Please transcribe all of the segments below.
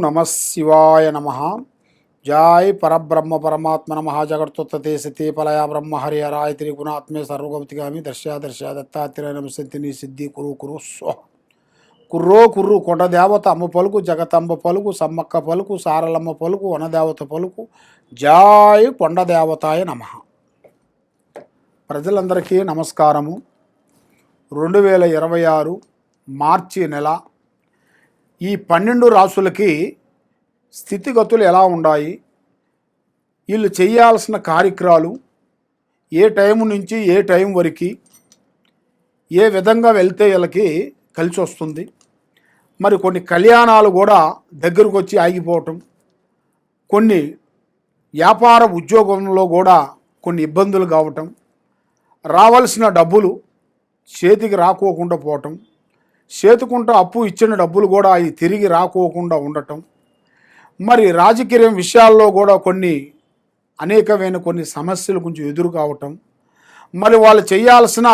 నమ శివాయ నమ. జై పరబ్రహ్మ పరమాత్మ నమ. జగత్తుత్తే సతీ పలయ బ్రహ్మ హరి హరాయ త్రిగుణాత్మే సర్వగతిగామి దర్శ దత్తాత్రేయ నమస్తి సిద్ధి కురు కురు స్వ కుర్రో కుర్రు కొండదేవత అమ్మ పలుకు, జగతంబ పలుకు, సమ్మక్క పలుకు, సారలమ్మ పలుకు, వనదేవత పలుకు. జై కొండదేవతాయ నమ. ప్రజలందరికీ నమస్కారము. 2026 మార్చి నెల ఈ 12 రాసులకి స్థితిగతులు ఎలా ఉన్నాయి, వీళ్ళు చేయాల్సిన కార్యక్రమాలు ఏ టైం నుంచి ఏ టైం వరకు ఏ విధంగా వెళ్తే వీళ్ళకి కలిసి వస్తుంది, మరి కొన్ని కళ్యాణాలు కూడా దగ్గరకు వచ్చి ఆగిపోవటం, కొన్ని వ్యాపార ఉద్యోగంలో కూడా కొన్ని ఇబ్బందులు కావటం, రావాల్సిన డబ్బులు చేతికి రాకోకుండా పోవటం, చేతుకుంటూ అప్పు ఇచ్చిన డబ్బులు కూడా అవి తిరిగి రాకోకుండా ఉండటం, మరి రాజకీయ విషయాల్లో కూడా అనేకమైన కొన్ని సమస్యలు కొంచెం ఎదురు కావటం, మరి వాళ్ళు చేయాల్సిన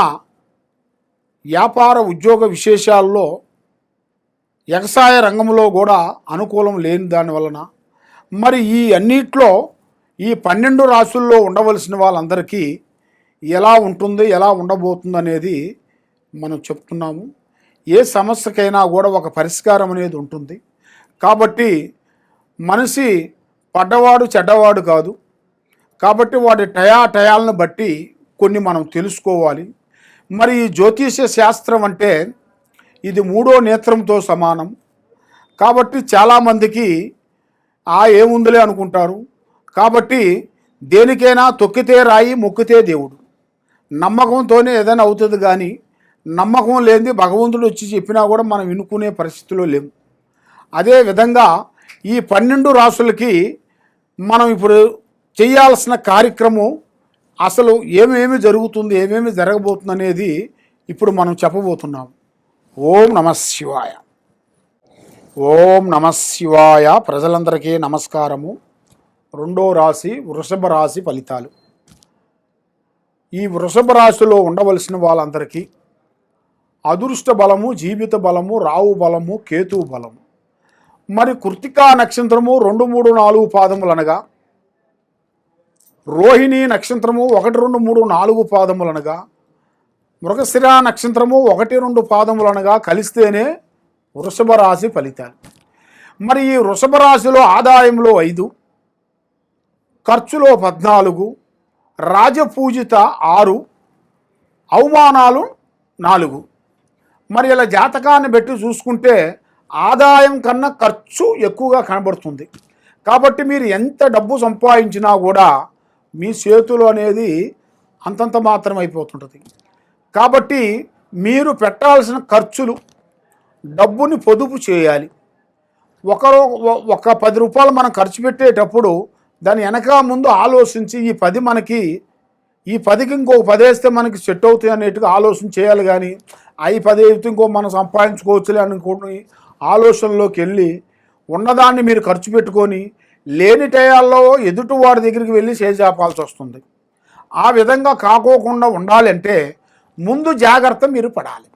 వ్యాపార ఉద్యోగ విశేషాల్లో వ్యవసాయ రంగంలో కూడా అనుకూలం లేని దానివలన మరి ఈ అన్నిట్లో ఈ 12 రాసుల్లో ఉండవలసిన వాళ్ళందరికీ ఎలా ఉంటుంది, ఎలా ఉండబోతుంది అనేది మనం చెప్తున్నాము. ఏ సమస్యకైనా కూడా ఒక పరిష్కారం అనేది ఉంటుంది. కాబట్టి మనిషి పడ్డవాడు చెడ్డవాడు కాదు. కాబట్టి వాడి టయాలను బట్టి కొన్ని మనం తెలుసుకోవాలి. మరి ఈ జ్యోతిష శాస్త్రం అంటే ఇది 3వ నేత్రంతో సమానం. కాబట్టి చాలామందికి ఏముందిలే అనుకుంటారు. కాబట్టి దేనికైనా తొక్కితే రాయి మొక్కితే దేవుడు, నమ్మకంతోనే ఏదైనా అవుతుంది. కానీ నమ్మకం లేనిది భగవంతుడు వచ్చి చెప్పినా కూడా మనం వినుకునే పరిస్థితిలో లేము. అదేవిధంగా ఈ 12 రాసులకి మనం ఇప్పుడు చేయాల్సిన కార్యక్రమం అసలు ఏమేమి జరుగుతుంది, ఏమేమి జరగబోతుంది అనేది ఇప్పుడు మనం చెప్పబోతున్నాం. ఓం నమ శివాయ. ఓం నమ శివాయ. ప్రజలందరికీ నమస్కారము. 2వ రాశి వృషభ రాశి ఫలితాలు. ఈ వృషభ రాశిలో ఉండవలసిన వాళ్ళందరికీ అదృష్ట బలము, జీవిత బలము, రావు బలము, కేతువు బలము. మరి కృత్తికా నక్షత్రము 2, 3, 4 పాదములు అనగా, రోహిణి నక్షత్రము 1, 2, 3, 4 పాదములు అనగా, మృగశిర నక్షత్రము 1, 2 పాదములు అనగా కలిస్తేనే వృషభ రాశి ఫలితాలు. మరి ఈ వృషభ రాశిలో ఆదాయంలో 5, ఖర్చులో 14, రాజపూజిత 6, అవమానాలు 4. మరి ఇలా జాతకాన్ని బట్టి చూసుకుంటే ఆదాయం కన్నా ఖర్చు ఎక్కువగా కనబడుతుంది. కాబట్టి మీరు ఎంత డబ్బు సంపాదించినా కూడా మీ చేతులు అనేది అంతంత మాత్రం అయిపోతుంటుంది. కాబట్టి మీరు పెట్టాల్సిన ఖర్చులు, డబ్బుని పొదుపు చేయాలి. ఒక 10 రూపాయలు మనం ఖర్చు పెట్టేటప్పుడు దాని వెనక ముందు ఆలోచించి ఈ 10కి ఇంకో 10 వేస్తే మనకి సెట్ అవుతాయి అనేట్టుగా ఆలోచన చేయాలి. కానీ 10 వేస్తే ఇంకో మనం సంపాదించుకోవచ్చులే అనుకోని ఆలోచనలోకి వెళ్ళి ఉన్నదాన్ని మీరు ఖర్చు పెట్టుకొని లేని టయాల్లో ఎదుటి వాడి దగ్గరికి వెళ్ళి చేజాపాల్సి వస్తుంది. ఆ విధంగా కాకోకుండా ఉండాలంటే ముందు జాగ్రత్త మీరు పడాలి.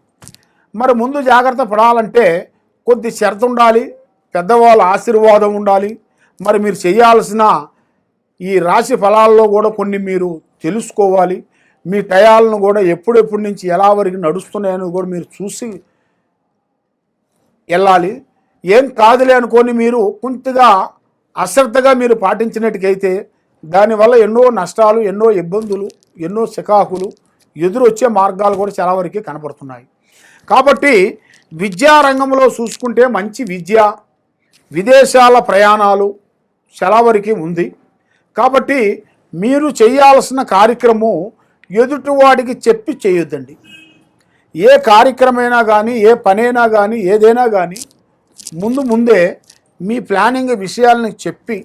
మరి ముందు జాగ్రత్త పడాలంటే కొద్ది శ్రద్ధ ఉండాలి, పెద్దవాళ్ళ ఆశీర్వాదం ఉండాలి. మరి మీరు చేయాల్సిన ఈ రాశి ఫలాల్లో కూడా కొన్ని మీరు తెలుసుకోవాలి. మీ టయాలను కూడా ఎప్పుడెప్పటి నుంచి ఎలా వరకు నడుస్తున్నాయని కూడా మీరు చూసి వెళ్ళాలి. ఏం కాదులే అనుకొని మీరు కొంతగా అశ్రద్ధగా మీరు పాటించినట్టుకైతే దానివల్ల ఎన్నో నష్టాలు, ఎన్నో ఇబ్బందులు, ఎన్నో చికాకులు ఎదురొచ్చే మార్గాలు కూడా చాలా వరకు కనపడుతున్నాయి. కాబట్టి విద్యారంగంలో చూసుకుంటే మంచి విద్య, విదేశాల ప్రయాణాలు చాలా వరకు ఉంది. కాబట్టి మీరు చేయాల్సిన కార్యక్రమం ఎదుటివాడికి చెప్పి చేయొద్దండి. ఏ కార్యక్రమైనా కానీ, ఏ పనైనా కానీ, ఏదైనా కానీ ముందే మీ ప్లానింగ్ విషయాలను చెప్పి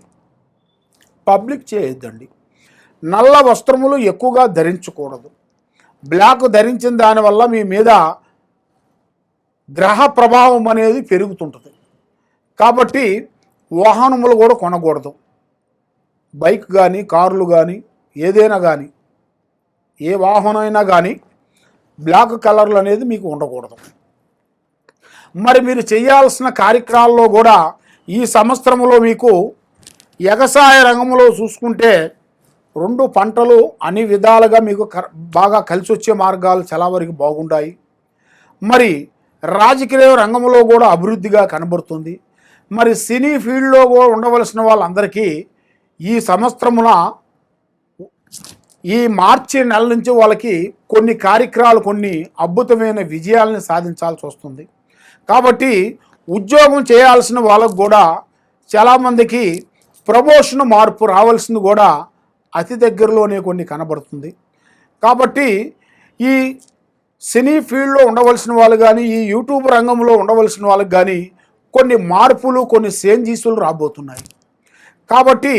పబ్లిక్ చేయొద్దండి. నల్ల వస్త్రములు ఎక్కువగా ధరించకూడదు. బ్లాక్ ధరించిన దానివల్ల మీ మీద గ్రహ ప్రభావం అనేది పెరుగుతుంటుంది. కాబట్టి వాహనములు కూడా కొనకూడదు. బైక్ కానీ, కార్లు కానీ, ఏదైనా కానీ, ఏ వాహనం అయినా కానీ బ్లాక్ కలర్లు అనేది మీకు ఉండకూడదు. మరి మీరు చేయాల్సిన కార్యక్రమాల్లో కూడా ఈ సంవత్సరంలో మీకు వ్యవసాయ రంగంలో చూసుకుంటే 2 పంటలు అన్ని విధాలుగా మీకు బాగా కలిసి వచ్చే మార్గాలు చాలా వరకు బాగుంటాయి. మరి రాజకీయ రంగంలో కూడా అభివృద్ధిగా కనబడుతుంది. మరి సినీ ఫీల్డ్లో ఉండవలసిన వాళ్ళందరికీ ఈ సంవత్సరమున ఈ మార్చి నెల నుంచి వాళ్ళకి కొన్ని కార్యక్రమాలు, కొన్ని అద్భుతమైన విజయాలను సాధించాల్సి వస్తుంది. కాబట్టి ఉద్యోగం చేయాల్సిన వాళ్ళకు కూడా చాలామందికి ప్రమోషన్ మార్పు రావాల్సింది కూడా అతి దగ్గరలోనే కొన్ని కనబడుతుంది. కాబట్టి ఈ సినీ ఫీల్డ్లో ఉండవలసిన వాళ్ళు కానీ, ఈ యూట్యూబ్ రంగంలో ఉండవలసిన వాళ్ళకి కానీ కొన్ని మార్పులు, కొన్ని చేంజెస్లు రాబోతున్నాయి. కాబట్టి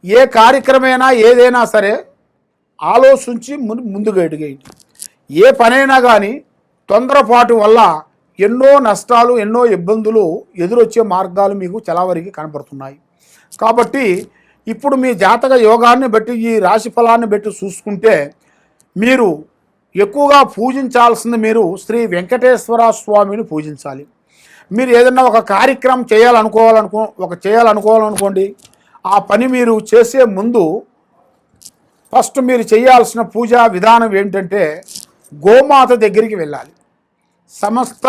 ఏ కార్యక్రమైనా ఏదైనా సరే ఆలోచించి ముందుకు ఎదిగేయండి. ఏ పనైనా కానీ తొందరపాటు వల్ల ఎన్నో నష్టాలు, ఎన్నో ఇబ్బందులు ఎదురొచ్చే మార్గాలు మీకు చాలా వరకు కనబడుతున్నాయి. కాబట్టి ఇప్పుడు మీ జాతక యోగాన్ని బట్టి, ఈ రాశి ఫలాన్ని బట్టి చూసుకుంటే మీరు ఎక్కువగా పూజించాల్సింది మీరు శ్రీ వెంకటేశ్వర స్వామిని పూజించాలి. మీరు ఏదన్నా ఒక కార్యక్రమం చేయాలనుకోవాలనుకోండి, ఆ పని మీరు చేసే ముందు ఫస్ట్ మీరు చేయాల్సిన పూజా విధానం ఏంటంటే గోమాత దగ్గరికి వెళ్ళాలి. సమస్త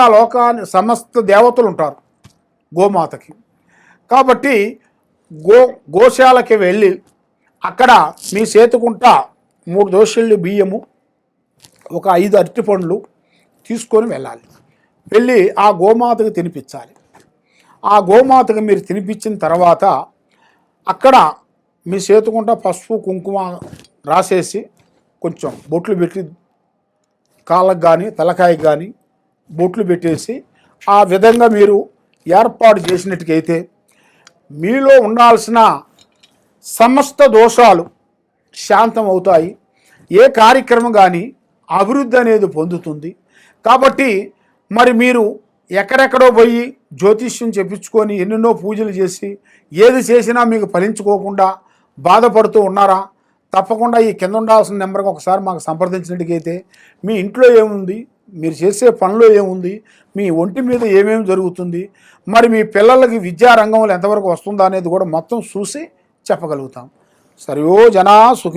దేవతలు ఉంటారు గోమాతకి. కాబట్టి గోశాలకి వెళ్ళి అక్కడ మీ చేతుకుంటా 3 దోశళ్ళు బియ్యము, ఒక 5 అరటిపండ్లు తీసుకొని వెళ్ళాలి. వెళ్ళి ఆ గోమాతకు తినిపించాలి. ఆ గోమాతకు మీరు తినిపించిన తర్వాత అక్కడ మీ చేతుకుంటా పసుపు కుంకుమ రాసేసి కొంచెం బొట్లు పెట్టి, కాళ్ళకు కానీ తలకాయకు కానీ బొట్లు పెట్టేసి ఆ విధంగా మీరు ఏర్పాటు చేసినట్టుకైతే మీలో ఉండాల్సిన సమస్త దోషాలు శాంతం అవుతాయి. ఏ కార్యక్రమం కానీ అభివృద్ధి అనేది పొందుతుంది. కాబట్టి మరి మీరు ఎక్కడెక్కడో పోయి జ్యోతిష్యం చెప్పించుకొని ఎన్నెన్నో పూజలు చేసి ఏది చేసినా మీకు ఫలించుకోకుండా బాధపడుతూ ఉన్నారా? తప్పకుండా ఈ కింద ఉండాల్సిన నెంబర్కి ఒకసారి మాకు సంప్రదించినట్టుకైతే మీ ఇంట్లో ఏముంది, మీరు చేసే పనిలో ఏముంది, మీ ఒంటి మీద ఏమేమి జరుగుతుంది, మరి మీ పిల్లలకి విద్యారంగంలో ఎంతవరకు వస్తుందా అనేది కూడా మొత్తం చూసి చెప్పగలుగుతాం. సర్వో జనా సుఖినో